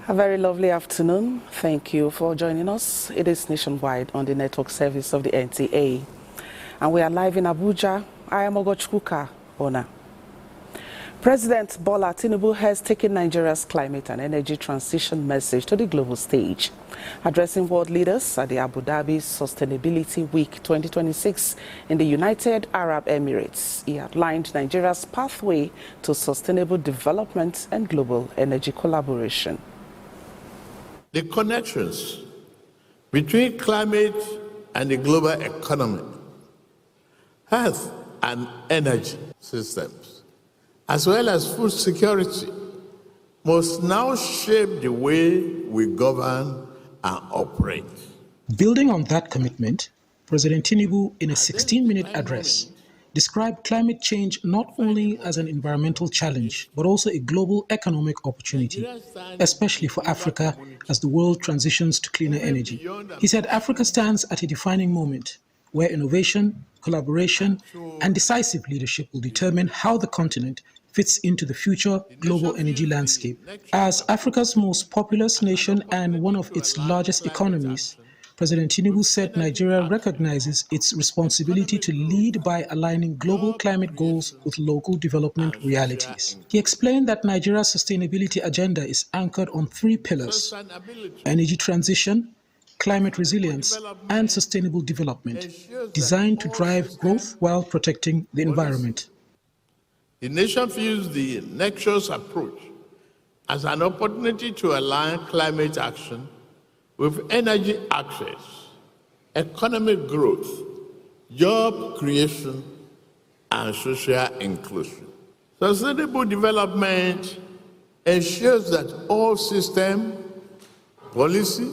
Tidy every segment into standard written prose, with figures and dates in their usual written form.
A very lovely afternoon. Thank you for joining us. It is nationwide on the network service of the NTA. And we are live in Abuja. I am Ogochkuka Ona. President Bola Tinubu has taken Nigeria's climate and energy transition message to the global stage. Addressing world leaders at the Abu Dhabi Sustainability Week 2026 in the United Arab Emirates, he outlined Nigeria's pathway to sustainable development and global energy collaboration. The connections between climate and the global economy, health and energy systems, as well as food security, must now shape the way we govern and operate. Building on that commitment, President Tinubu, in a 16-minute address, described climate change not only as an environmental challenge, but also a global economic opportunity, especially for Africa as the world transitions to cleaner energy. He said Africa stands at a defining moment where innovation, collaboration, and decisive leadership will determine how the continent fits into the future global energy landscape. As Africa's most populous nation and one of its largest economies, President Tinubu said Nigeria recognizes its responsibility to lead by aligning global climate goals with local development realities. He explained that Nigeria's sustainability agenda is anchored on 3 pillars: energy transition, climate resilience, and sustainable development, designed to drive growth while protecting the environment. The nation views the Nexus approach as an opportunity to align climate action with energy access, economic growth, job creation, and social inclusion. Sustainable development ensures that all systems, policy,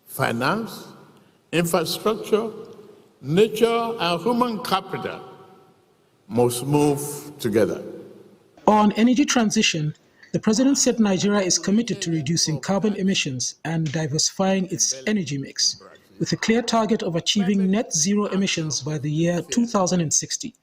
finance, infrastructure, nature, and human capital must move together. On energy transition, the President said Nigeria is committed to reducing carbon emissions and diversifying its energy mix, with a clear target of achieving net zero emissions by the year 2060.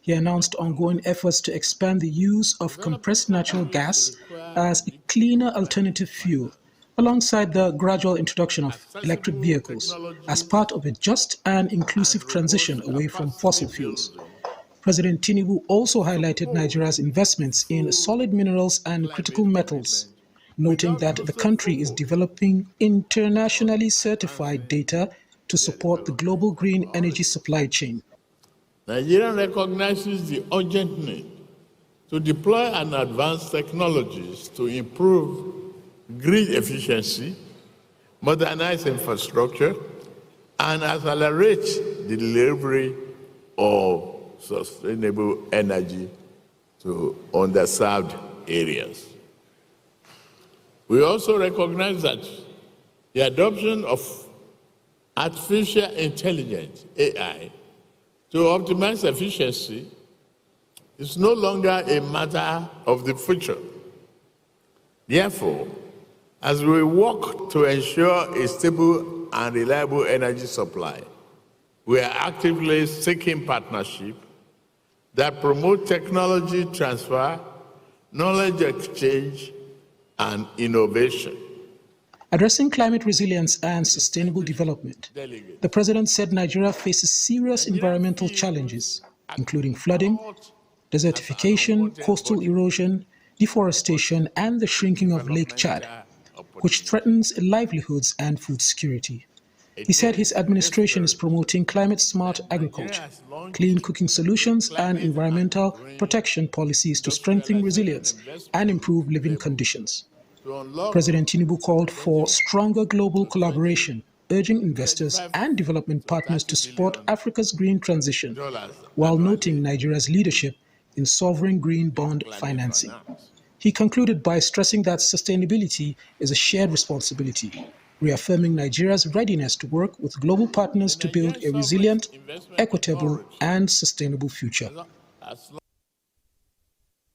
He announced ongoing efforts to expand the use of compressed natural gas as a cleaner alternative fuel, alongside the gradual introduction of electric vehicles as part of a just and inclusive transition away from fossil fuels. President Tinubu also highlighted Nigeria's investments in solid minerals and critical metals, noting that the country is developing internationally certified data to support the global green energy supply chain. Nigeria recognizes the urgent need to deploy and advance technologies to improve grid efficiency, modernize infrastructure, and accelerate the delivery of sustainable energy to underserved areas. We also recognize that the adoption of artificial intelligence, AI, to optimize efficiency is no longer a matter of the future. Therefore, as we work to ensure a stable and reliable energy supply, we are actively seeking partnership that promote technology transfer, knowledge exchange, and innovation. Addressing climate resilience and sustainable development, the President said Nigeria faces serious environmental challenges, including flooding, desertification, coastal erosion, deforestation, and the shrinking of Lake Chad, which threatens livelihoods and food security. He said his administration is promoting climate-smart agriculture, clean cooking solutions, and environmental protection policies to strengthen resilience and improve living conditions. President Tinubu called for stronger global collaboration, urging investors and development partners to support Africa's green transition, while noting Nigeria's leadership in sovereign green bond financing. He concluded by stressing that sustainability is a shared responsibility, reaffirming Nigeria's readiness to work with global partners to build a resilient, equitable, and sustainable future.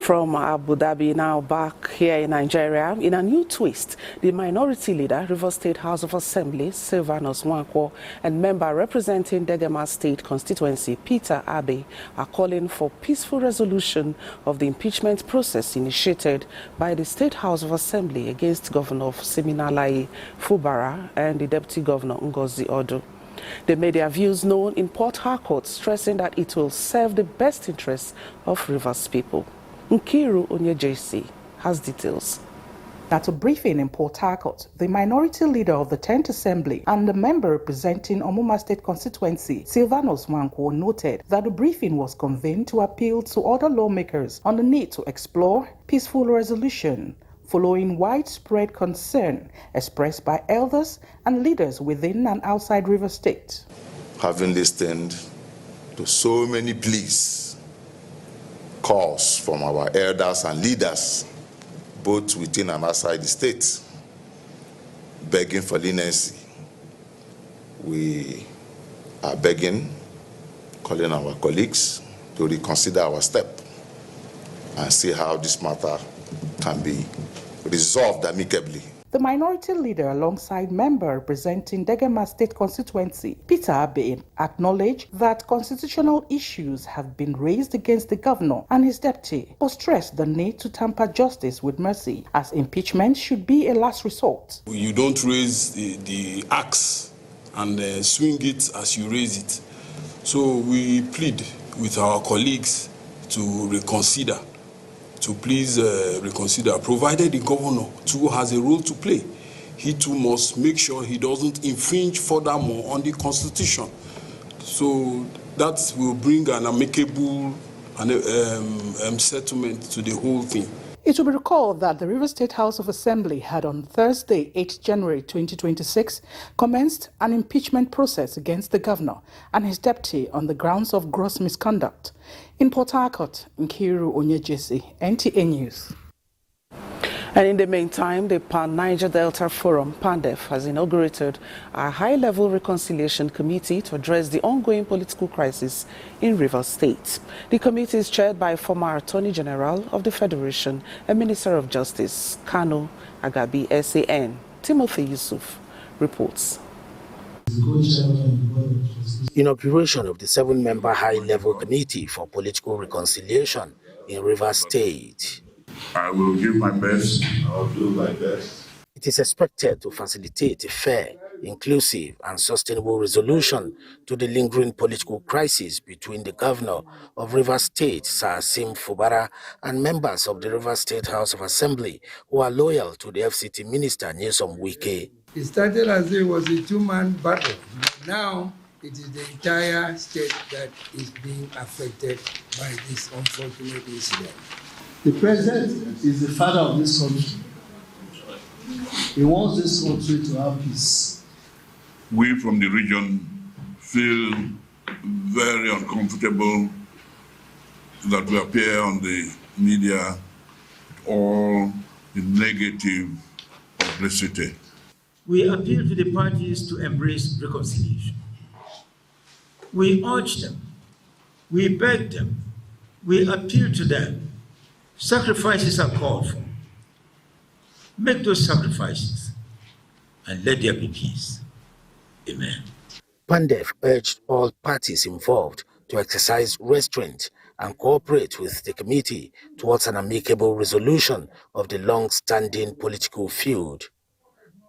From From Abu Dhabi, now back here in Nigeria, in a new twist, the minority leader, Rivers State House of Assembly, Silvanus Nwankwo, and member representing Degema State constituency, Peter Abe, are calling for peaceful resolution of the impeachment process initiated by the State House of Assembly against Governor of Siminalayi Fubara and the Deputy Governor Ngozi Odu. They made their views known in Port Harcourt, stressing that it will serve the best interests of Rivers people. Nkiru Onyejesi has details. At a briefing in Port Harcourt, the minority leader of the 10th Assembly and the member representing Omuma State constituency, Silvanus Nwankwo, noted that the briefing was convened to appeal to other lawmakers on the need to explore peaceful resolution following widespread concern expressed by elders and leaders within and outside Rivers State. Having listened to so many pleas, calls from our elders and leaders, both within and outside the state, begging for leniency, we are begging, calling our colleagues to reconsider our step and see how this matter can be resolved amicably. The minority leader, alongside member representing Degema State constituency, Peter Abe, acknowledged that constitutional issues have been raised against the governor and his deputy, but stressed the need to temper justice with mercy, as impeachment should be a last resort. You don't raise the axe and swing it as you raise it. So we plead with our colleagues to reconsider. To please reconsider, provided the governor too has a role to play. He too must make sure he doesn't infringe furthermore on the Constitution. So that will bring an amicable settlement to the whole thing. It will be recalled that the Rivers State House of Assembly had on Thursday, 8 January 2026, commenced an impeachment process against the governor and his deputy on the grounds of gross misconduct. In Port Harcourt, Nkiru Onyejesi, NTA News. And in the meantime, the Pan-Niger Delta Forum, PANDEF, has inaugurated a high-level reconciliation committee to address the ongoing political crisis in Rivers State. The committee is chaired by former Attorney General of the Federation and Minister of Justice, Kano Agabi SAN. Timothy Yusuf reports. Inauguration of the 7-member high-level committee for political reconciliation in Rivers State. I will give my best. I will do my best. It is expected to facilitate a fair, inclusive and sustainable resolution to the lingering political crisis between the governor of Rivers State, Sir Sim Fubara, and members of the Rivers State House of Assembly who are loyal to the FCT Minister Nyesom Wike. It started as it was a two-man battle. Now it is the entire state that is being affected by this unfortunate incident. The president is the father of this country. He wants this country to have peace. We from the region feel very uncomfortable that we appear on the media with all the negative publicity. We appeal to the parties to embrace reconciliation. We urge them, we beg them, we appeal to them. Sacrifices are called for. Make those sacrifices and let there be peace. Amen. PANDEF urged all parties involved to exercise restraint and cooperate with the committee towards an amicable resolution of the long-standing political feud.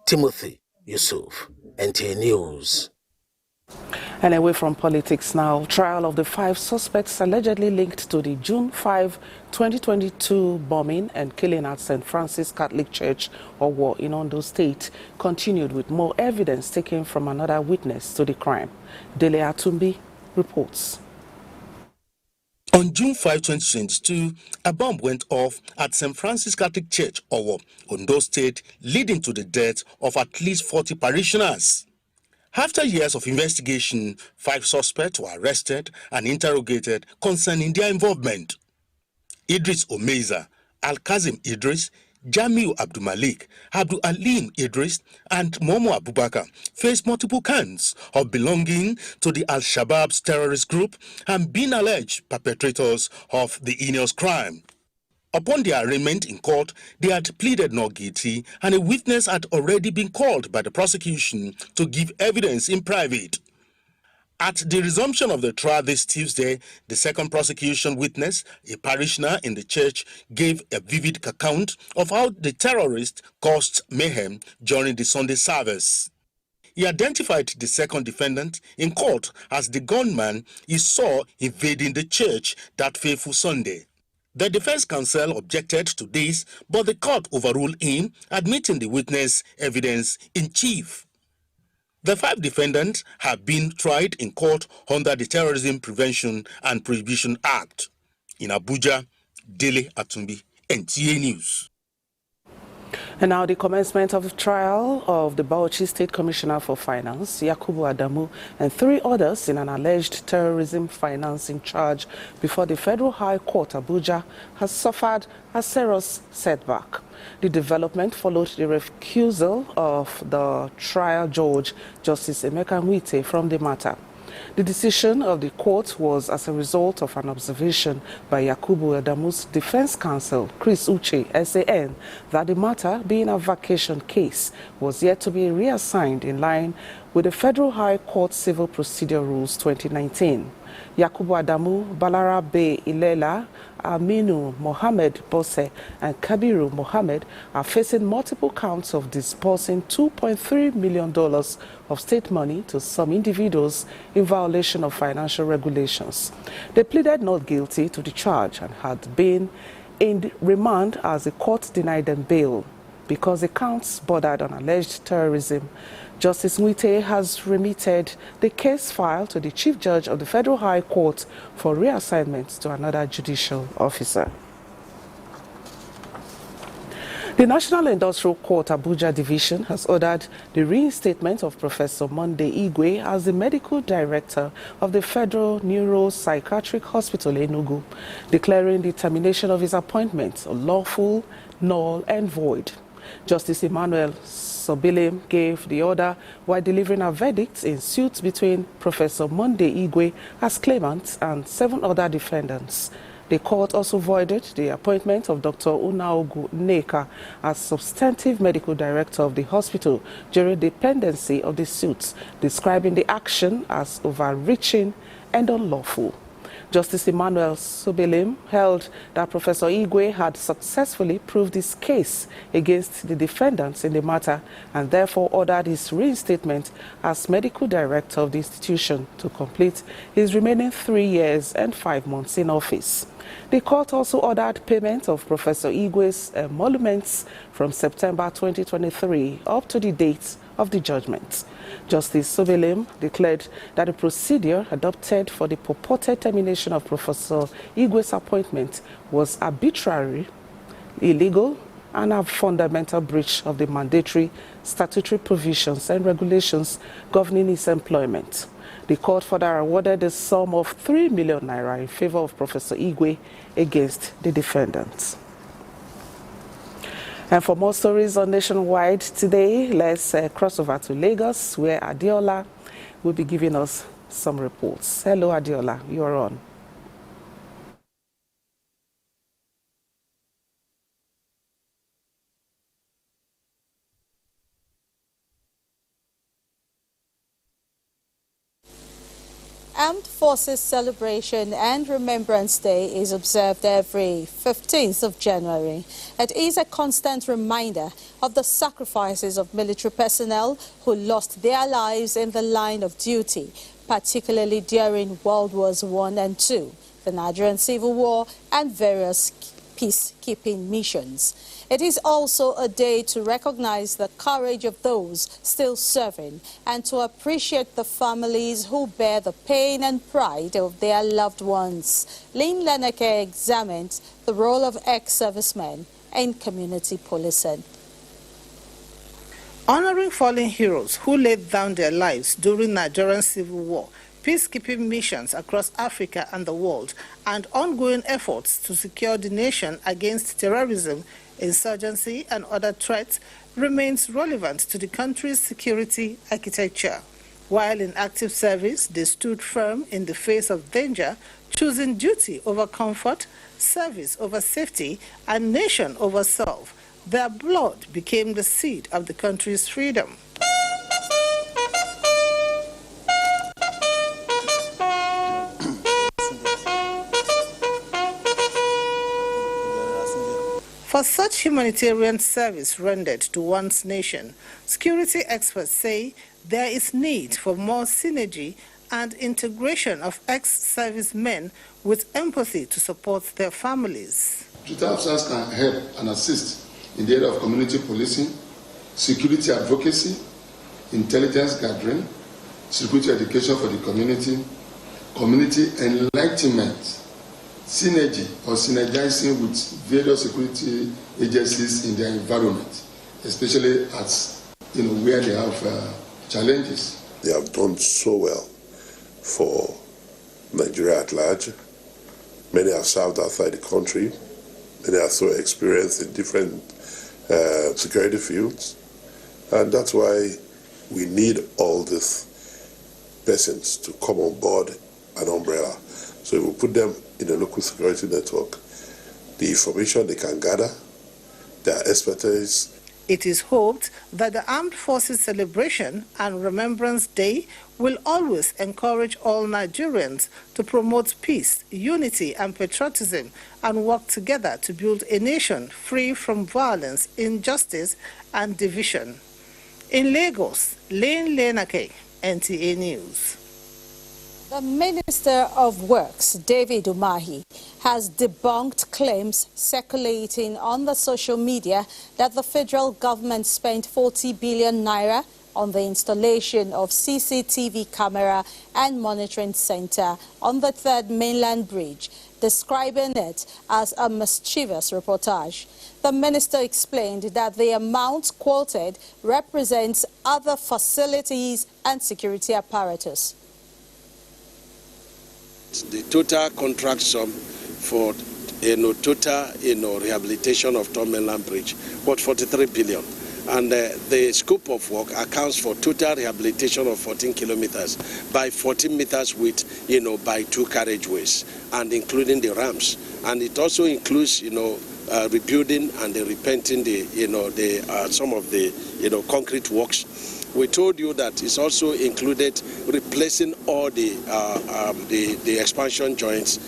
Timothy Yusuf, NTA News. And away from politics now, trial of the 5 suspects allegedly linked to the June 5, 2022 bombing and killing at St. Francis Catholic Church, Owo, in Ondo State, continued with more evidence taken from another witness to the crime. Dele Atumbi reports. On June 5, 2022, a bomb went off at St. Francis Catholic Church, Owo, Ondo State, leading to the death of at least 40 parishioners. After years of investigation, 5 suspects were arrested and interrogated concerning their involvement. Idris Omeza, Al-Kazim Idris, Jamiu Abdulmalik, Abdul Alim Idris, and Momo Abubakar faced multiple counts of belonging to the Al-Shabaab's terrorist group and being alleged perpetrators of the heinous crime. Upon their arraignment in court, they had pleaded not guilty, and a witness had already been called by the prosecution to give evidence in private. At the resumption of the trial this Tuesday, the second prosecution witness, a parishioner in the church, gave a vivid account of how the terrorists caused mayhem during the Sunday service. He identified the second defendant in court as the gunman he saw invading the church that fateful Sunday. The defense counsel objected to this, but the court overruled him, admitting the witness evidence in chief. The 5 defendants have been tried in court under the Terrorism Prevention and Prohibition Act. In Abuja, Dele Atumbi, NTA News. And now the commencement of the trial of the Bauchi State Commissioner for Finance, Yakubu Adamu, and 3 others in an alleged terrorism financing charge before the Federal High Court, Abuja, has suffered a serious setback. The development followed the recusal of the trial judge, Justice Emeka Nwite, from the matter. The decision of the court was as a result of an observation by Yakubu Adamu's defense counsel, Chris Uche, SAN, that the matter, being a vacation case, was yet to be reassigned in line with the Federal High Court Civil Procedure Rules 2019. Yakubu Adamu, Balarabe Ilela, Aminu Mohammed Bose, and Kabiru Mohammed are facing multiple counts of disbursing $2.3 million of state money to some individuals in violation of financial regulations. They pleaded not guilty to the charge and had been in remand as the court denied them bail because the counts bordered on alleged terrorism. Justice Nwite has remitted the case file to the Chief Judge of the Federal High Court for reassignment to another judicial officer. The National Industrial Court Abuja Division has ordered the reinstatement of Professor Monday Igwe as the Medical Director of the Federal Neuropsychiatric Hospital Enugu, declaring the termination of his appointment unlawful, null and void. Justice Emmanuel Sobilim gave the order while delivering a verdict in suits between Professor Monday Igwe as claimant and 7 other defendants. The court also voided the appointment of Dr. Unaogu Neka as substantive medical director of the hospital during the pendency of the suits, describing the action as overreaching and unlawful. Justice Emmanuel Sobilim held that Professor Igwe had successfully proved his case against the defendants in the matter and therefore ordered his reinstatement as medical director of the institution to complete his remaining 3 years and 5 months in office. The court also ordered payment of Professor Igwe's emoluments from September 2023 up to the date of the judgment. Justice Sobilim declared that the procedure adopted for the purported termination of Professor Igwe's appointment was arbitrary, illegal, and a fundamental breach of the mandatory statutory provisions and regulations governing his employment. The court further awarded a sum of 3 million naira in favor of Professor Igwe against the defendants. And for more stories on Nationwide today, let's cross over to Lagos, where Adiola will be giving us some reports. Hello, Adiola, you're on. Armed Forces Celebration and Remembrance Day is observed every 15th of January. It is a constant reminder of the sacrifices of military personnel who lost their lives in the line of duty, particularly during World Wars I and II, the Nigerian Civil War, and various peacekeeping missions. It is also a day to recognize the courage of those still serving and to appreciate the families who bear the pain and pride of their loved ones. Lynn Leneke examines the role of ex-servicemen in community policing. Honoring fallen heroes who laid down their lives during Nigerian Civil War, peacekeeping missions across Africa and the world, and ongoing efforts to secure the nation against terrorism, insurgency, and other threats remains relevant to the country's security architecture. While in active service, they stood firm in the face of danger, choosing duty over comfort, service over safety, and nation over self. Their blood became the seed of the country's freedom. For such humanitarian service rendered to one's nation, security experts say there is need for more synergy and integration of ex-servicemen with empathy to support their families. Security officers can help and assist in the area of community policing, security advocacy, intelligence gathering, security education for the community enlightenment, synergy or synergizing with various security agencies in their environment, especially where they have challenges. They have done so well for Nigeria at large. Many have served outside the country. Many are so experienced in different security fields. And that's why we need all these persons to come on board an umbrella. So we put them in a local security network. The information they can gather, their expertise. It is hoped that the Armed Forces Celebration and Remembrance Day will always encourage all Nigerians to promote peace, unity, and patriotism and work together to build a nation free from violence, injustice, and division. In Lagos, Lane Lenake, NTA News. The Minister of Works, David Umahi, has debunked claims circulating on the social media that the federal government spent 40 billion naira on the installation of CCTV camera and monitoring center on the Third Mainland Bridge, describing it as a mischievous reportage. The minister explained that the amount quoted represents other facilities and security apparatus. The total contract sum for total rehabilitation of Third Mainland Bridge was 43 billion. And the scope of work accounts for total rehabilitation of 14 kilometers by 14 meters width, by 2 carriageways, and including the ramps. And it also includes, rebuilding and repainting some of the concrete works. We told you that it's also included replacing all the expansion joints,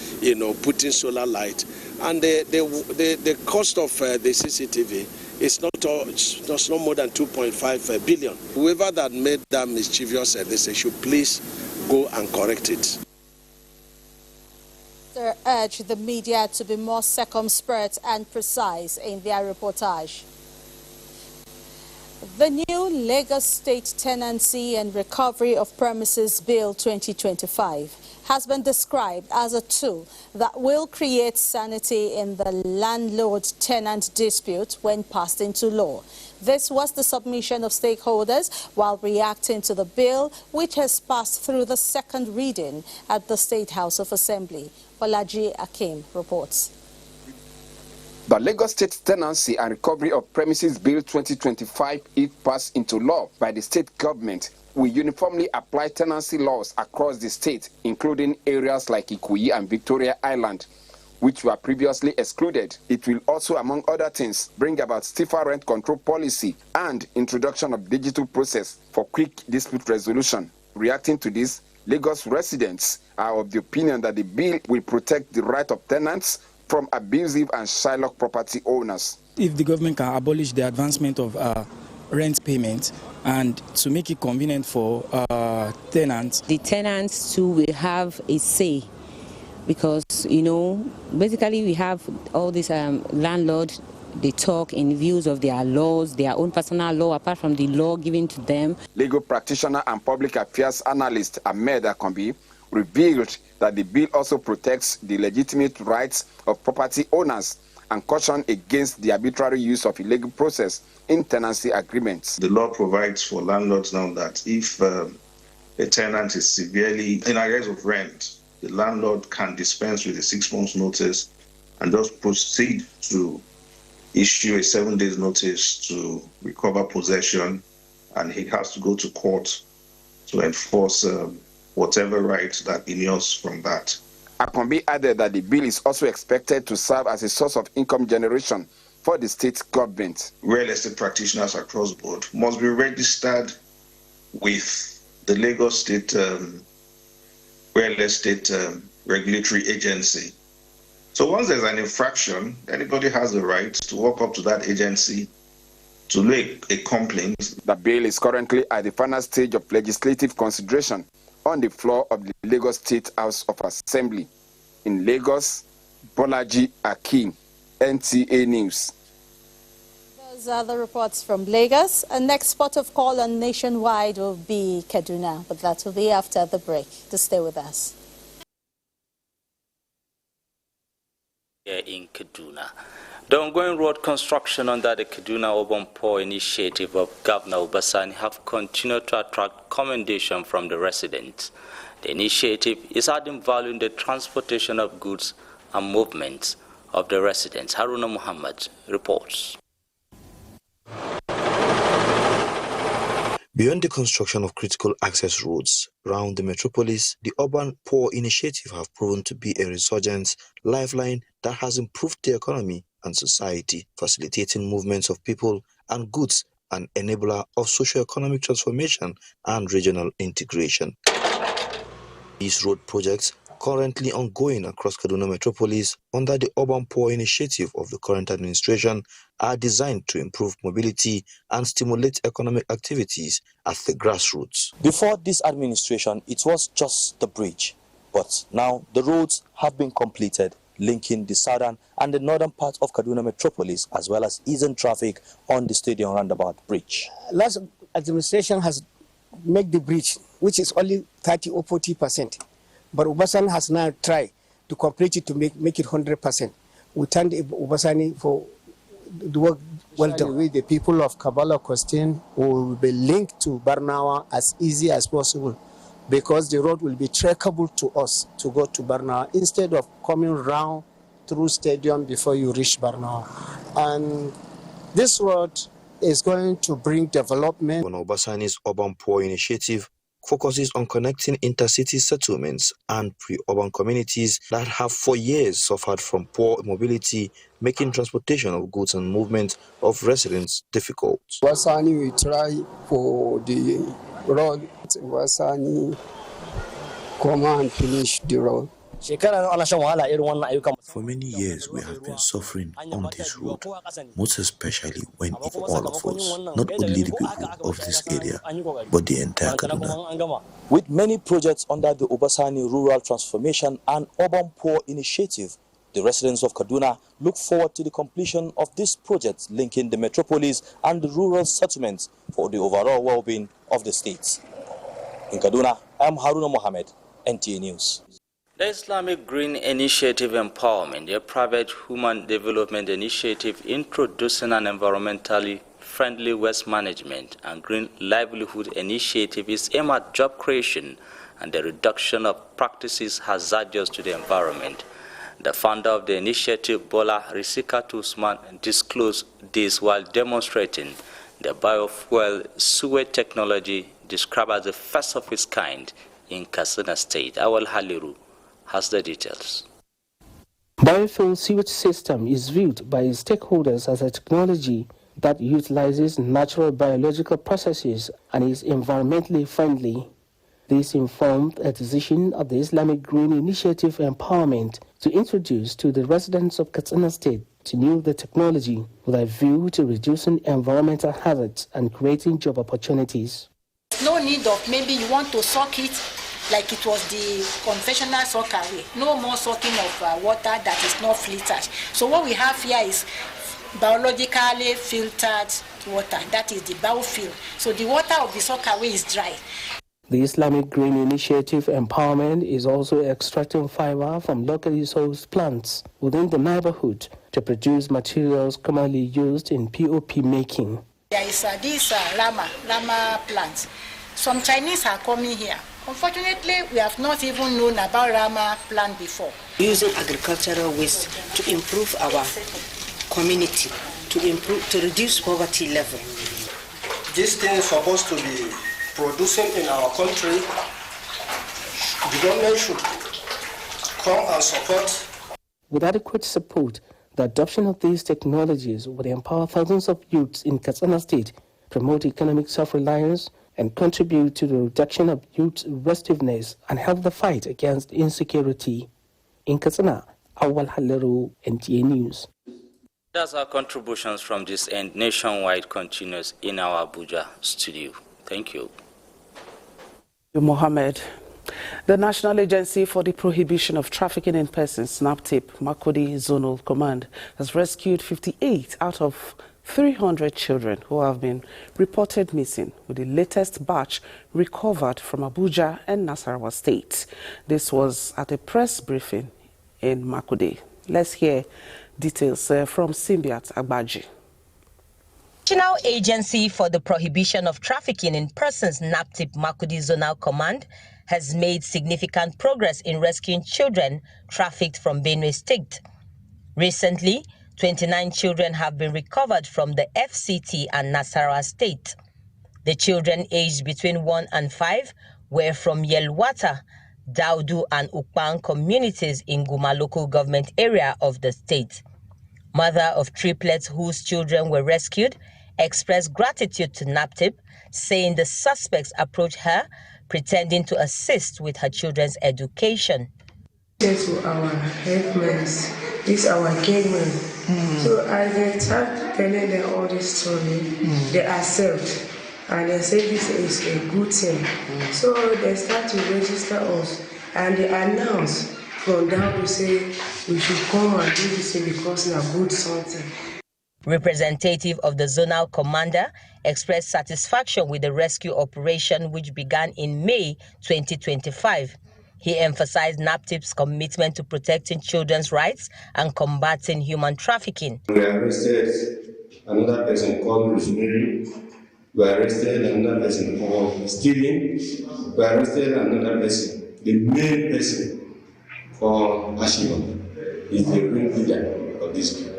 putting solar light, and the cost of the CCTV is not more than 2.5 billion. Whoever that made that mischievous, they say should please go and correct it. They urge the media to be more circumspect and precise in their reportage. The new Lagos State Tenancy and Recovery of Premises Bill 2025 has been described as a tool that will create sanity in the landlord-tenant dispute when passed into law. This was the submission of stakeholders while reacting to the bill, which has passed through the second reading at the State House of Assembly. Bolaji Akim reports. The Lagos State Tenancy and Recovery of Premises Bill 2025, if passed into law by the state government, will uniformly apply tenancy laws across the state, including areas like Ikoyi and Victoria Island, which were previously excluded. It will also, among other things, bring about stiffer rent control policy and introduction of digital process for quick dispute resolution. Reacting to this, Lagos residents are of the opinion that the bill will protect the right of tenants from abusive and Shylock property owners. If the government can abolish the advancement of rent payment and to make it convenient for tenants. The tenants too will have a say because, basically we have all these landlords, they talk in views of their laws, their own personal law, apart from the law given to them. Legal practitioner and public affairs analyst Ahmed Akombi revealed that the bill also protects the legitimate rights of property owners and caution against the arbitrary use of illegal process in tenancy agreements. The law provides for landlords now that if a tenant is severely in arrears of rent, the landlord can dispense with a 6 months notice and just proceed to issue a 7 days notice to recover possession, and he has to go to court to enforce whatever rights that inures from that. Akombi added that the bill is also expected to serve as a source of income generation for the state government. Real estate practitioners across the board must be registered with the Lagos State Real Estate Regulatory Agency. So once there's an infraction, anybody has the right to walk up to that agency to make a complaint. The bill is currently at the final stage of legislative consideration on the floor of the Lagos State House of Assembly. In Lagos, Bolaji Akin, NTA News. Those are the reports from Lagos. And next spot of call on Nationwide will be Kaduna, but that will be after the break. To stay with us. In Kaduna. The ongoing road construction under the Kaduna Urban Poor initiative of Governor Obasani have continued to attract commendation from the residents. The initiative is adding value in the transportation of goods and movements of the residents. Haruna Muhammad reports. Beyond the construction of critical access roads around the metropolis, the Urban Poor initiative have proven to be a resurgent lifeline that has improved the economy and society, facilitating movements of people and goods, an enabler of socio-economic transformation and regional integration. These road projects, currently ongoing across Kaduna metropolis under the Urban Poor initiative of the current administration, are designed to improve mobility and stimulate economic activities at the grassroots. Before this administration, it was just the bridge, but now the roads have been completed, linking the southern and the northern part of Kaduna metropolis, as well as easing traffic on the Stadium Roundabout Bridge. Last administration has made the bridge, which is only 30 or 40%. But Obasani has now tried to complete it to make it 100%. We thank Obasani for the work well done. With the people of Kabbalah Costin will be linked to Barnawa as easy as possible, because the road will be trackable to us to go to Barnawa instead of coming round through Stadium before you reach Barnawa. And this road is going to bring development. Obasani's Urban Poor initiative focuses on connecting intercity settlements and pre-urban communities that have for years suffered from poor mobility, making transportation of goods and movement of residents difficult. Obasani will try for the road. Obasani come and finish the road. For many years, we have been suffering on this road, most especially when all of us, not only the people of this area, but the entire Kaduna. With many projects under the Obasani Rural Transformation and Urban Poor Initiative, the residents of Kaduna look forward to the completion of this project linking the metropolis and the rural settlements for the overall well-being of the states. In Kaduna, I am Haruna Mohammed, NTA News. The Islamic Green Initiative Empowerment, a private human development initiative introducing an environmentally friendly waste management and green livelihood initiative, is aimed at job creation and the reduction of practices hazardous to the environment. The founder of the initiative, Bola Risikatu Usman, disclosed this while demonstrating the biofuel sewage technology described as the first of its kind in Katsina State. Awal Haliru has the details. Biofuel sewage system is viewed by stakeholders as a technology that utilizes natural biological processes and is environmentally friendly. This informed a decision of the Islamic Green Initiative Empowerment to introduce to the residents of Katsina State to know the technology with a view to reducing environmental hazards and creating job opportunities. No need of maybe you want to soak it like it was the conventional soak away. No more soaking of water that is not filtered. So what we have here is biologically filtered water. That is the biofuel. So the water of the soak away is dry. The Islamic Green Initiative Empowerment is also extracting fiber from locally sourced plants within the neighborhood to produce materials commonly used in POP making. There is this Rama plant. Some Chinese are coming here. Unfortunately, we have not even known about Rama plant before. Using agricultural waste to improve our community, to reduce poverty level. This thing is supposed to be producing in our country, the government should come and support. With adequate support, the adoption of these technologies would empower thousands of youths in Katsina State, promote economic self-reliance, and contribute to the reduction of youth restiveness and help the fight against insecurity. In Katsina, Awal Haleru, NTA News. That's our contributions from this end. Nationwide continues in our Abuja studio. Thank you. Mohammed. The National Agency for the Prohibition of Trafficking in Persons, NAPTIP, Makurdi Zonal Command, has rescued 58 out of 300 children who have been reported missing, with the latest batch recovered from Abuja and Nasarawa State. This was at a press briefing in Makurdi. Let's hear details from Simbiat Agbaji. National Agency for the Prohibition of Trafficking in Persons, NAPTIP Makurdi Zonal Command, has made significant progress in rescuing children trafficked from Benue State. Recently, 29 children have been recovered from the FCT and Nasarawa State. The children aged between 1 and 5 were from Yelwata, Daudu and Ukpang communities in Guma local government area of the state. Mother of triplets whose children were rescued expressed gratitude to NAPTIP, saying the suspects approached her pretending to assist with her children's education. To our headmen, this our gateway. So as they start telling them all this story, they accept and they say this is a good thing. So they start to register us and they announce from down to say we should come and do this thing because we are good something. Representative of the zonal commander expressed satisfaction with the rescue operation, which began in May 2025. He emphasized NAPTIP's commitment to protecting children's rights and combating human trafficking. We arrested another person called Rosemary. We arrested another person called Steven. We arrested another person. The main person called Ashima is the real leader of this group.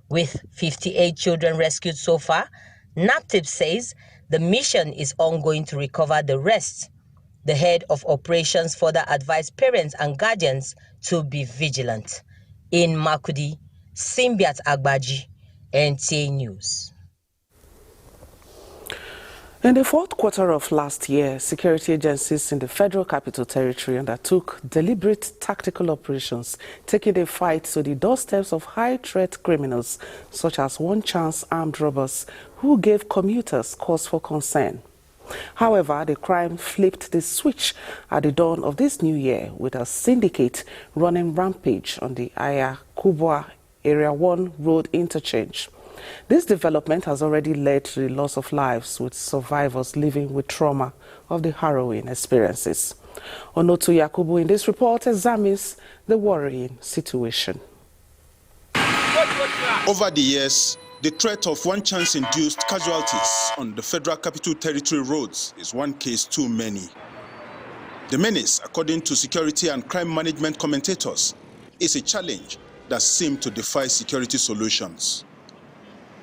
With 58 children rescued so far, NAPTIP says the mission is ongoing to recover the rest. The head of operations further advised parents and guardians to be vigilant. In Makurdi, Simbiat Agbaji, NTA News. In the fourth quarter of last year, security agencies in the Federal Capital Territory undertook deliberate tactical operations, taking the fight to the doorsteps of high-threat criminals, such as one-chance armed robbers who gave commuters cause for concern. However, the crime flipped the switch at the dawn of this new year, with a syndicate running rampage on the Aya Kubwa Area 1 road interchange. This development has already led to the loss of lives, with survivors living with trauma of the harrowing experiences. Onotu Yakubu in this report examines the worrying situation. Over the years, the threat of one-chance-induced casualties on the Federal Capital Territory roads is one case too many. The menace, according to security and crime management commentators, is a challenge that seems to defy security solutions.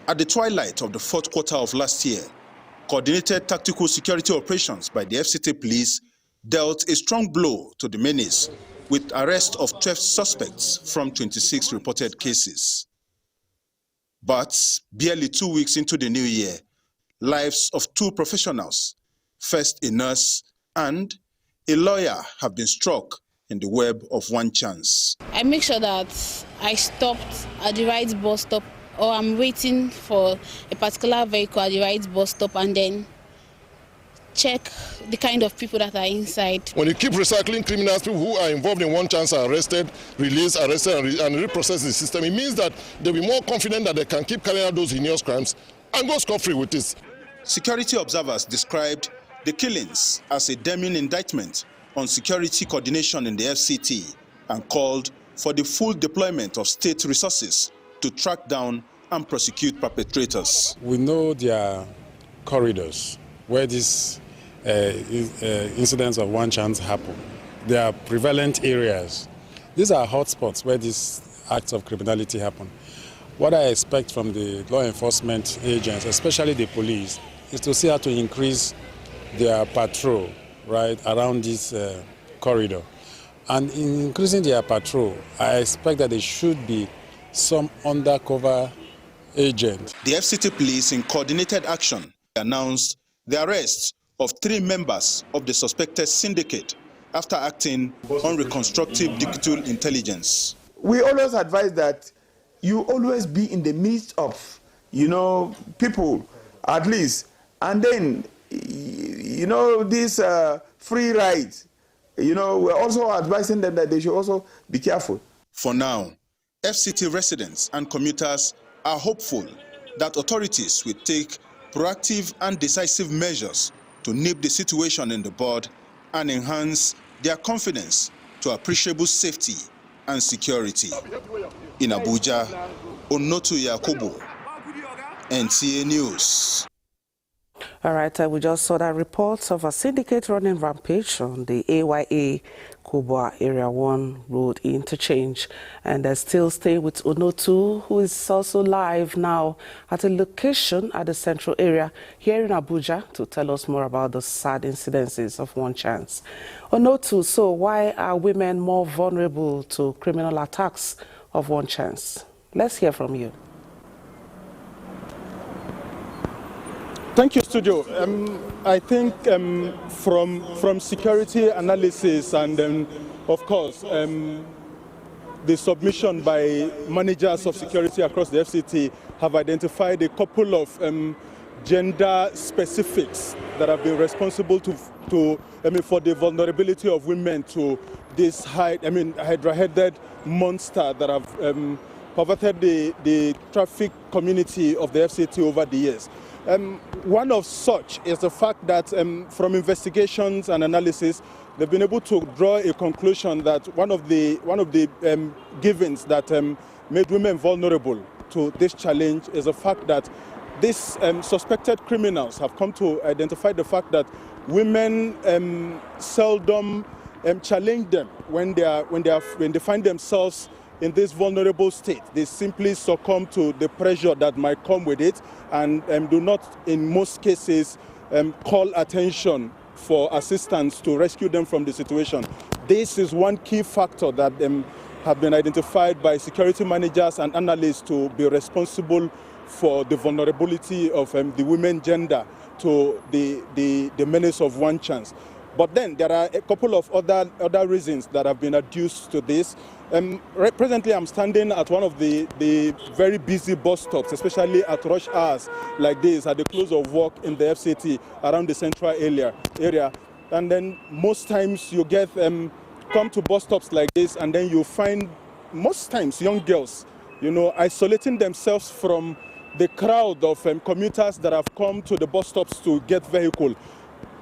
At the twilight of the fourth quarter of last year, coordinated tactical security operations by the FCT police dealt a strong blow to the menace with arrest of 12 suspects from 26 reported cases. But barely 2 weeks into the new year, lives of 2 professionals, first a nurse and a lawyer, have been struck in the web of one chance. I make sure that I stopped at the right bus stop, or I'm waiting for a particular vehicle at the right bus stop, and then check the kind of people that are inside. When you keep recycling criminals, people who are involved in one chance are arrested, released, and reprocessed the system, it means that they'll be more confident that they can keep carrying out those heinous crimes and go scot-free with this. Security observers described the killings as a damning indictment on security coordination in the FCT and called for the full deployment of state resources to track down and prosecute perpetrators. We know there are corridors where these incidents of one chance happen. There are prevalent areas. These are hotspots where these acts of criminality happen. What I expect from the law enforcement agents, especially the police, is to see how to increase their patrol, right, around this corridor. And in increasing their patrol, I expect that there should be some undercover agent. The FCT police, in coordinated action, announced the arrest of 3 members of the suspected syndicate after acting on reconstructive digital intelligence. We always advise that you always be in the midst of, people, at least, and then, this free rides, we're also advising them that they should also be careful. For now, FCT residents and commuters are hopeful that authorities will take proactive and decisive measures to nip the situation in the bud and enhance their confidence to appreciable safety and security. In Abuja, Onotu Yakubu, NTA News. All right, we just saw that reports of a syndicate running rampage on the AYA Kubwa Area 1 Road interchange. And they're still staying with Onotu, who is also live now at a location at the central area here in Abuja to tell us more about the sad incidences of one chance. Onotu, so why are women more vulnerable to criminal attacks of one chance? Let's hear from you. Thank you, Studio. I think from security analysis and of course, the submission by managers of security across the FCT have identified a couple of gender specifics that have been responsible for the vulnerability of women to this hydra-headed monster that have perverted the traffic community of the FCT over the years. One of such is the fact that from investigations and analysis, they've been able to draw a conclusion that one of the givens that made women vulnerable to this challenge is the fact that these suspected criminals have come to identify the fact that women seldom challenge them when they find themselves in this vulnerable state. They simply succumb to the pressure that might come with it and do not, in most cases, call attention for assistance to rescue them from the situation. This is one key factor that have been identified by security managers and analysts to be responsible for the vulnerability of the women gender to the menace of one chance. But then there are a couple of other reasons that have been adduced to this. Presently, I'm standing at one of the very busy bus stops, especially at rush hours like this, at the close of work in the FCT around the central area. And then most times you get come to bus stops like this, and then you find most times young girls, isolating themselves from the crowd of commuters that have come to the bus stops to get vehicle.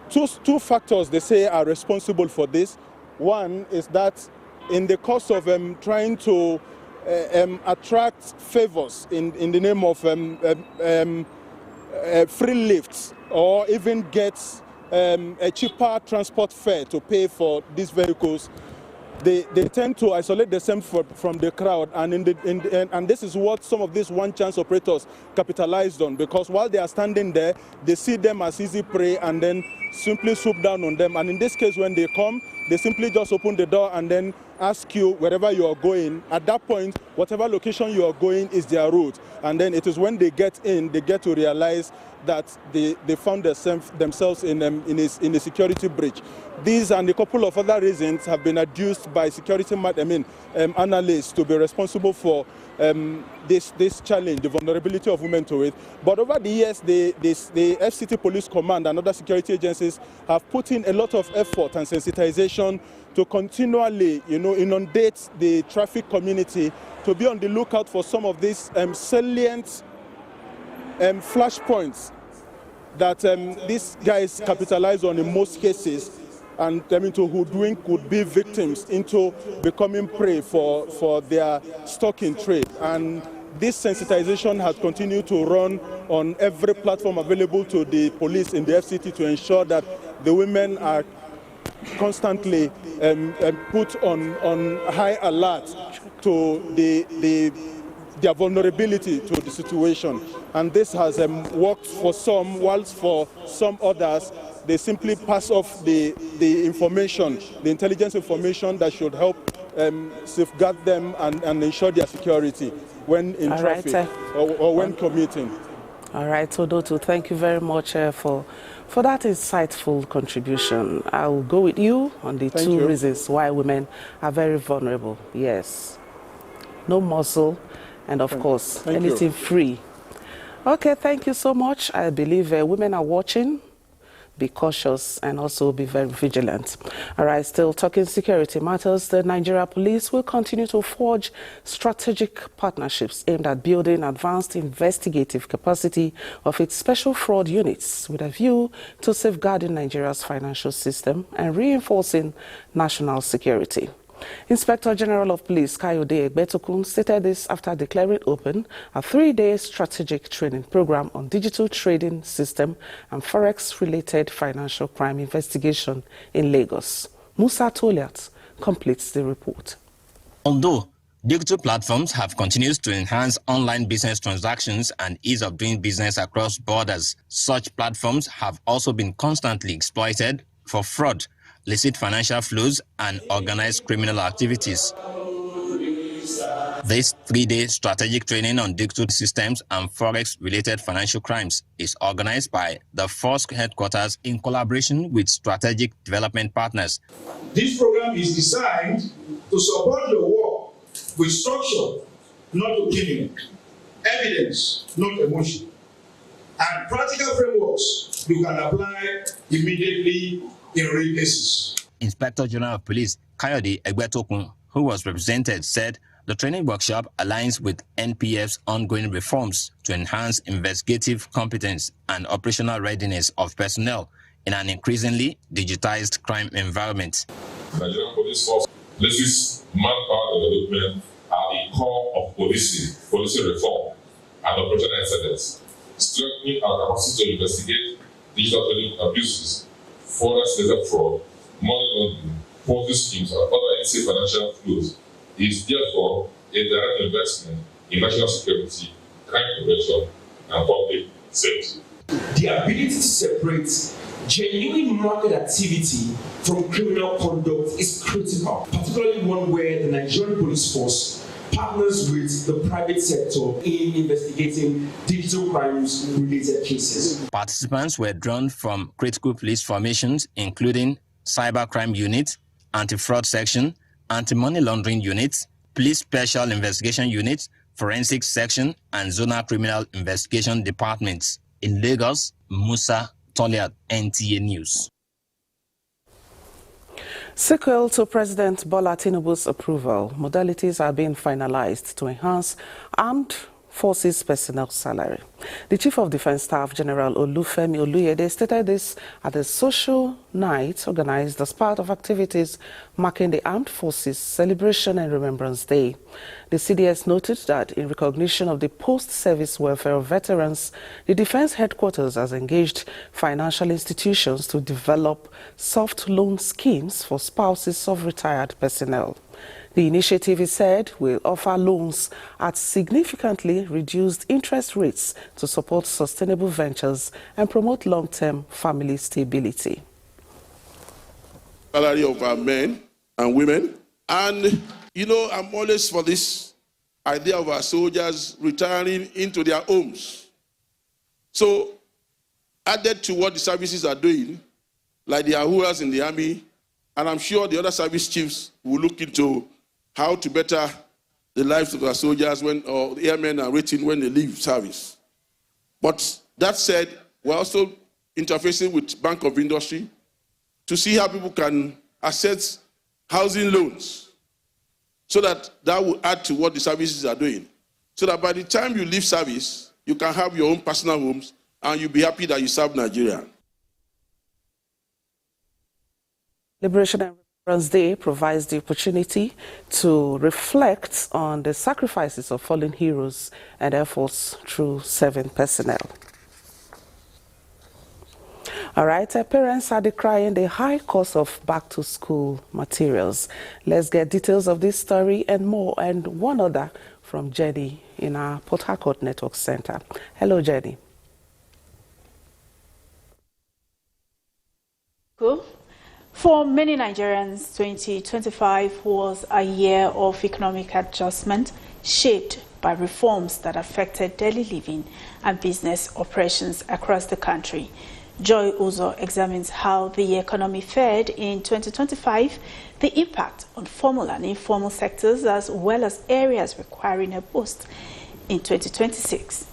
Two factors they say are responsible for this. One is that in the course of trying to attract favors in the name of free lifts or even get a cheaper transport fare to pay for these vehicles, they tend to isolate themselves from the crowd, and this is what some of these one-chance operators capitalized on, because while they are standing there, they see them as easy prey and then simply swoop down on them. And in this case, when they come, they simply just open the door and then ask you wherever you are going. At that point, whatever location you are going is their route. And then it is when they get in, they get to realize that they found themselves in a security breach. These and a couple of other reasons have been adduced by security analysts to be responsible for this challenge, the vulnerability of women to it. But over the years, the FCT Police Command and other security agencies have put in a lot of effort and sensitization to continually, inundate the traffic community to be on the lookout for some of these salient flashpoints that these guys capitalize on in most cases, and into hoodwink could be victims into becoming prey for their stalking trade. And this sensitization has continued to run on every platform available to the police in the FCT to ensure that the women are constantly put on high alert to their vulnerability to the situation. And this has worked for some, whilst for some others, they simply pass off the information, the intelligence information that should help safeguard them and ensure their security when in traffic or when commuting. All right, Odoto, thank you very much for that insightful contribution. I will go with you on the two reasons why women are very vulnerable. Yes, no muscle, and of course, anything free. Okay, thank you so much. I believe women are watching. Be cautious and also be very vigilant. All right, still talking security matters, the Nigeria police will continue to forge strategic partnerships aimed at building advanced investigative capacity of its special fraud units with a view to safeguarding Nigeria's financial system and reinforcing national security. Inspector General of Police Kayode Egbetokun stated this after declaring open a 3-day strategic training program on digital trading system and forex-related financial crime investigation in Lagos. Musa Toliat completes the report. Although digital platforms have continued to enhance online business transactions and ease of doing business across borders, such platforms have also been constantly exploited for fraud, illicit financial flows, and organized criminal activities. This 3-day strategic training on digital systems and forex-related financial crimes is organized by the Force headquarters in collaboration with strategic development partners. This program is designed to support your work with structure, not opinion, evidence, not emotion, and practical frameworks you can apply immediately in real cases. Inspector General of Police Kayode Egbetokun, who was represented, said the training workshop aligns with NPF's ongoing reforms to enhance investigative competence and operational readiness of personnel in an increasingly digitized crime environment. The Nigerian Police Force places manpower development at the core of policy reform and operational excellence, strengthening our capacity to investigate digital trading abuses, forex-related fraud, money laundering, Ponzi schemes, and other illicit financial flows is therefore a direct investment in national security, crime prevention, and public safety. The ability to separate genuine market activity from criminal conduct is critical, particularly one where the Nigerian Police Force partners with the private sector in investigating digital crimes-related cases. Participants were drawn from critical police formations, including cybercrime unit, anti-fraud section, anti-money laundering units, police special investigation units, forensics section, and zonal criminal investigation departments. In Lagos, Musa Toliat, NTA News. Sequel to President Bola Tinubu's approval, modalities are being finalized to enhance armed forces personnel salary. The Chief of Defense Staff, General Olufemi Oluyede, stated this at a social night organized as part of activities marking the Armed Forces Celebration and Remembrance Day. The CDS noted that in recognition of the post-service welfare of veterans, the Defense Headquarters has engaged financial institutions to develop soft loan schemes for spouses of retired personnel. The initiative, he said, will offer loans at significantly reduced interest rates to support sustainable ventures and promote long-term family stability. Salary of our men and women. And, you know, I'm always for this idea of our soldiers retiring into their homes. So, added to what the services are doing, like the Ahuras in the army, and I'm sure the other service chiefs will look into how to better the lives of our soldiers or the airmen are rating when they leave service. But that said, we're also interfacing with Bank of Industry to see how people can access housing loans so that will add to what the services are doing. So that by the time you leave service, you can have your own personal homes and you'll be happy that you serve Nigeria. Liberation and Remembrance Day provides the opportunity to reflect on the sacrifices of fallen heroes and efforts through serving personnel. All right, parents are decrying the high cost of back-to-school materials. Let's get details of this story and more, and one other from Jenny in our Port Harcourt Network Center. Hello, Jenny. Cool. For many Nigerians, 2025 was a year of economic adjustment shaped by reforms that affected daily living and business operations across the country. Joy Uzo examines how the economy fared in 2025, the impact on formal and informal sectors, as well as areas requiring a boost in 2026.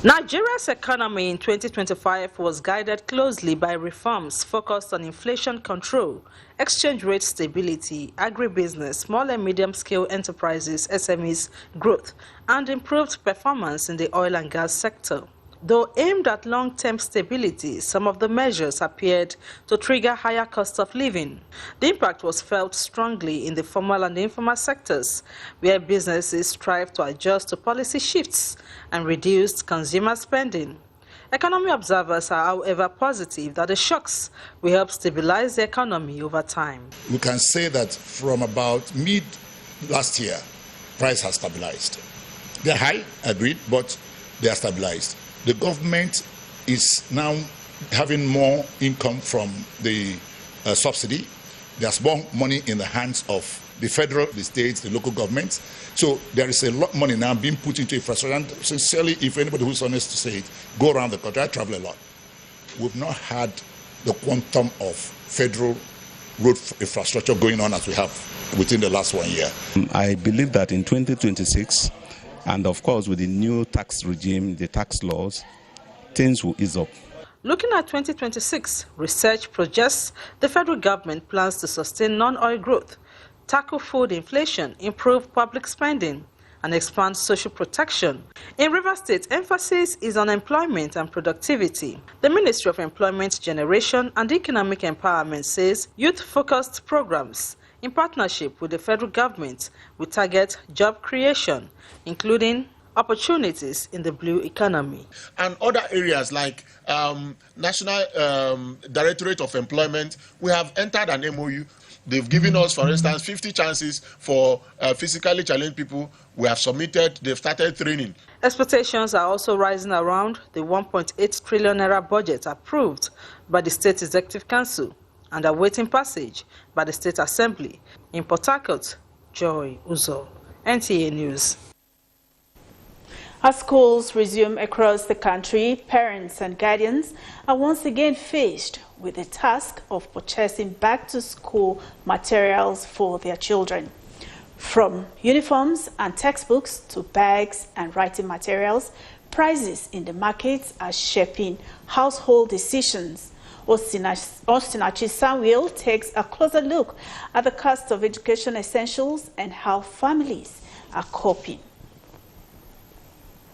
Nigeria's economy in 2025 was guided closely by reforms focused on inflation control, exchange rate stability, agribusiness, small and medium-scale enterprises, SMEs growth, and improved performance in the oil and gas sector. Though aimed at long-term stability, some of the measures appeared to trigger higher cost of living. The impact was felt strongly in the formal and informal sectors, where businesses strive to adjust to policy shifts and reduced consumer spending. Economy observers are, however, positive that the shocks will help stabilize the economy over time. We can say that from about mid last year, price has stabilized. They're high, agreed, but they are stabilized. The government is now having more income from the subsidy. There's more money in the hands of the federal, the states, the local governments. So there is a lot of money now being put into infrastructure. And sincerely, if anybody who's honest to say it, go around the country. I travel a lot. We've not had the quantum of federal road infrastructure going on as we have within the last 1 year. I believe that in 2026, and of course with the new tax regime, the tax laws, things will ease up. Looking at 2026, research projects the federal government plans to sustain non-oil growth, tackle food inflation, improve public spending, and expand social protection. In Rivers State, emphasis is on employment and productivity. The Ministry of Employment Generation and Economic Empowerment says youth-focused programs in partnership with the federal government will target job creation, including opportunities in the blue economy. And other areas like National Directorate of Employment, we have entered an MOU. They've given us, for instance, 50 chances for physically challenged people. We have submitted, they've started training. Expectations are also rising around the 1.8 trillion naira budget approved by the State Executive Council and awaiting passage by the State Assembly. In Port Harcourt, Joy Uzo, NTA News. As schools resume across the country, parents and guardians are once again faced with the task of purchasing back-to-school materials for their children. From uniforms and textbooks to bags and writing materials, prices in the markets are shaping household decisions. Ostinachi Samuel takes a closer look at the cost of education essentials and how families are coping.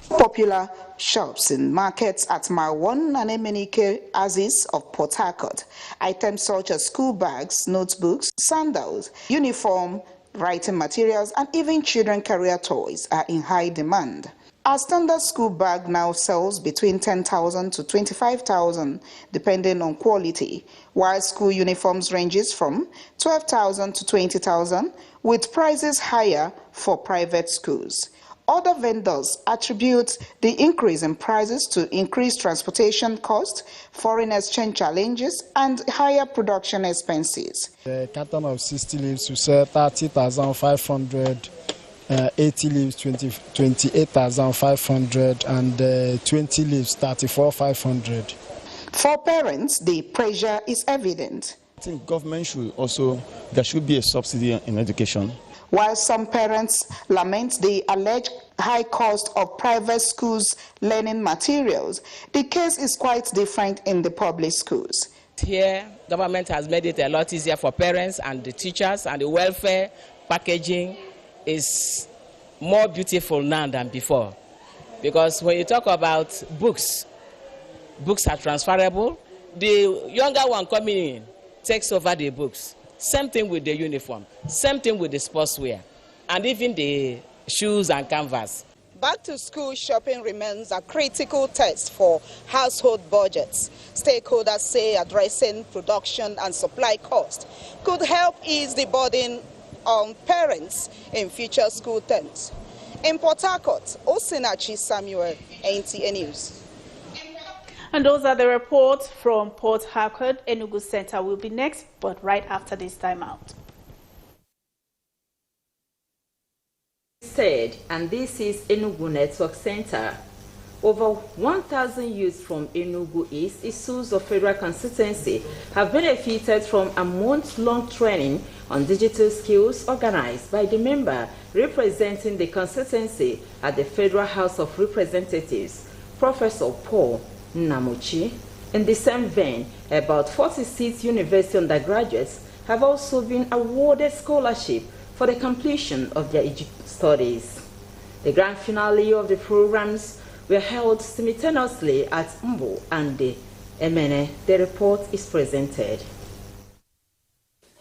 Popular shops and markets at Mile 1 and Emenike Aziz of Port Harcourt. Items such as school bags, notebooks, sandals, uniform, writing materials, and even children career toys are in high demand. Our standard school bag now sells between 10,000 to 25,000 depending on quality, while school uniforms ranges from 12,000 to 20,000 with prices higher for private schools. Other vendors attribute the increase in prices to increased transportation costs, foreign exchange challenges, and higher production expenses. A carton of 60 leaves we sell 30,500, 80 leaves 28,500, and 20 leaves 34,500. For parents, the pressure is evident. I think government there should be a subsidy in education. While some parents lament the alleged high cost of private schools' learning materials, the case is quite different in the public schools. Here, government has made it a lot easier for parents and the teachers, and the welfare packaging is more beautiful now than before. Because when you talk about books are transferable. The younger one coming in takes over the books. Same thing with the uniform, same thing with the sportswear, and even the shoes and canvas. Back-to-school shopping remains a critical test for household budgets. Stakeholders say addressing production and supply costs could help ease the burden on parents in future school terms. In Port Harcourt, Osinachi Samuel, NTA News. And those are the reports from Port Harcourt. Enugu Center will be next, but right after this time out. Said, and this is Enugu Network Center. Over 1,000 youths from Enugu East, issues of federal constituency, have benefited from a month-long training on digital skills organized by the member representing the constituency at the Federal House of Representatives, Professor Paul Namuchi. In the same vein, about 46 university undergraduates have also been awarded scholarship for the completion of their studies. The grand finale of the programs were held simultaneously at Mbo and the Emene. The report is presented.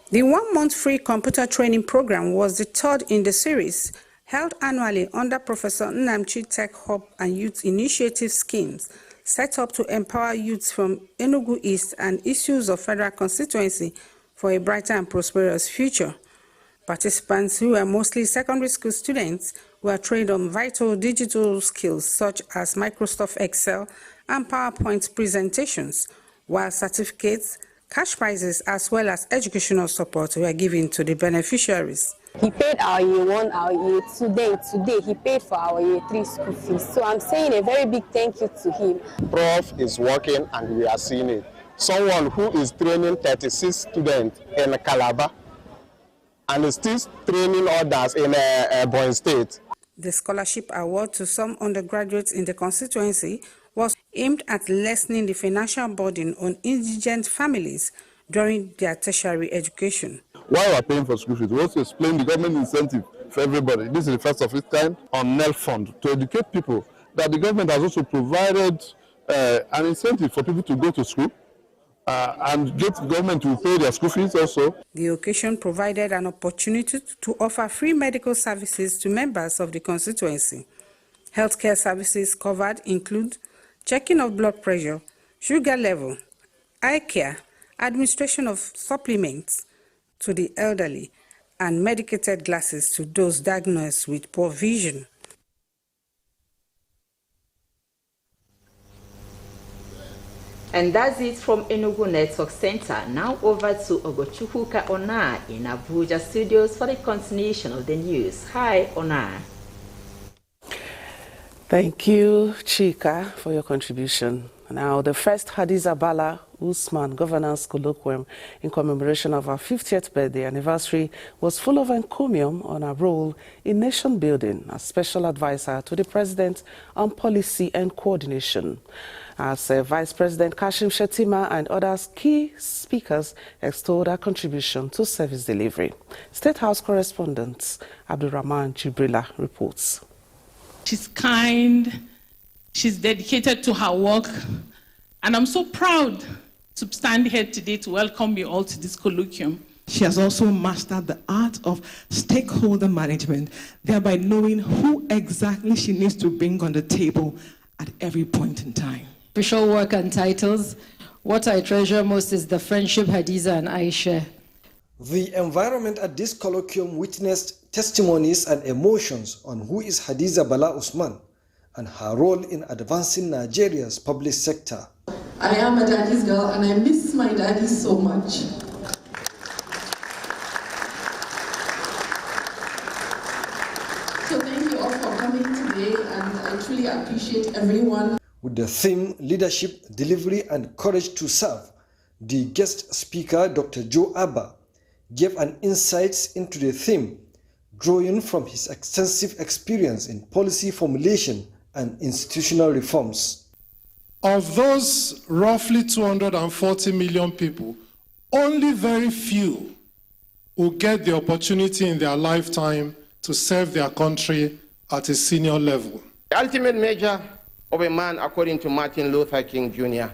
The one-month free computer training program was the third in the series, held annually under Professor Nnamchi Tech Hub and Youth Initiative schemes, set up to empower youths from Enugu East and issues of federal constituency for a brighter and prosperous future. Participants, who were mostly secondary school students, were trained on vital digital skills such as Microsoft Excel and PowerPoint presentations, while certificates, cash prizes, as well as educational support were given to the beneficiaries. He paid our year 1, our year 2, today he paid for our year 3 school fees. So I'm saying a very big thank you to him. Prof is working and we are seeing it. Someone who is training 36 students in Calabar and is still training others in Borno State. The scholarship award to some undergraduates in the constituency was aimed at lessening the financial burden on indigent families during their tertiary education. While we are paying for school fees, we also explain the government incentive for everybody. This is the first of its kind on NEL fund to educate people that the government has also provided an incentive for people to go to school. And the government will pay their school fees also. The occasion provided an opportunity to offer free medical services to members of the constituency. Healthcare services covered include checking of blood pressure, sugar level, eye care, administration of supplements to the elderly, and medicated glasses to those diagnosed with poor vision. And that's it from Enugu Network Center. Now over to Ogochukwuka Ona in Abuja studios for the continuation of the news. Hi, Ona. Thank you, Chika, for your contribution. Now, the first Hadiza Bala Usman Governance Colloquium in commemoration of our 50th birthday anniversary was full of encomium on her role in nation building as special advisor to the President on policy and coordination. As Vice President Kashim Shettima and others key speakers extolled her contribution to service delivery. State House correspondent Abdurrahman Jibrila reports. She's kind, she's dedicated to her work, and I'm so proud to stand here today to welcome you all to this colloquium. She has also mastered the art of stakeholder management, thereby knowing who exactly she needs to bring on the table at every point in time. Official work and titles. What I treasure most is the friendship Hadiza and I share. The environment at this colloquium witnessed testimonies and emotions on who is Hadiza Bala Usman and her role in advancing Nigeria's public sector. I am a daddy's girl and I miss my daddy so much. So thank you all for coming today, and I truly appreciate everyone. With the theme Leadership, Delivery and Courage to Serve, the guest speaker, Dr. Joe Abba, gave an insight into the theme, drawing from his extensive experience in policy formulation and institutional reforms. Of those roughly 240 million people, only very few will get the opportunity in their lifetime to serve their country at a senior level. The ultimate measure of a man, according to Martin Luther King Jr.,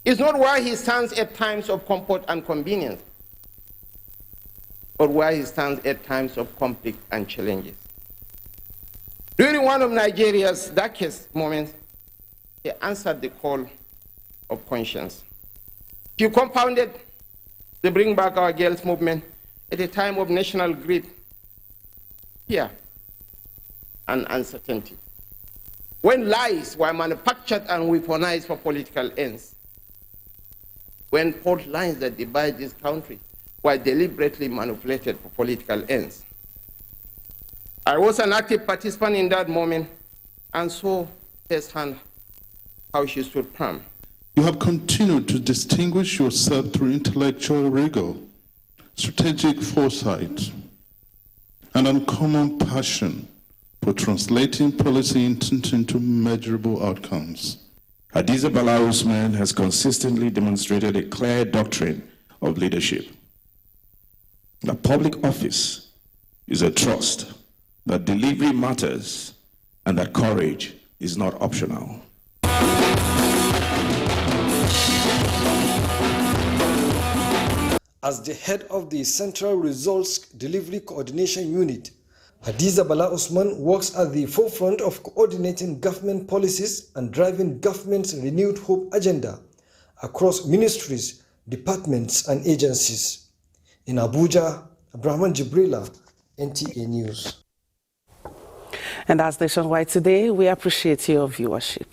is not where he stands at times of comfort and convenience, but where he stands at times of conflict and challenges. During one of Nigeria's darkest moments, he answered the call of conscience. He compounded the Bring Back Our Girls movement at a time of national grief, fear, and uncertainty. when lies were manufactured and weaponized for political ends, when fault lines that divide this country were deliberately manipulated for political ends. I was an active participant in that moment and saw firsthand how she stood firm. You have continued to distinguish yourself through intellectual rigor, strategic foresight, and uncommon passion for translating policy intent into measurable outcomes. Hadiza Bala Usman has consistently demonstrated a clear doctrine of leadership. The public office is a trust, that delivery matters, and that courage is not optional. As the head of the Central Results Delivery Coordination Unit, Hadiza Bala Usman works at the forefront of coordinating government policies and driving government's renewed hope agenda across ministries, departments, and agencies. In Abuja, Abrahman Jibrila, NTA News. And as Nationwide today, we appreciate your viewership.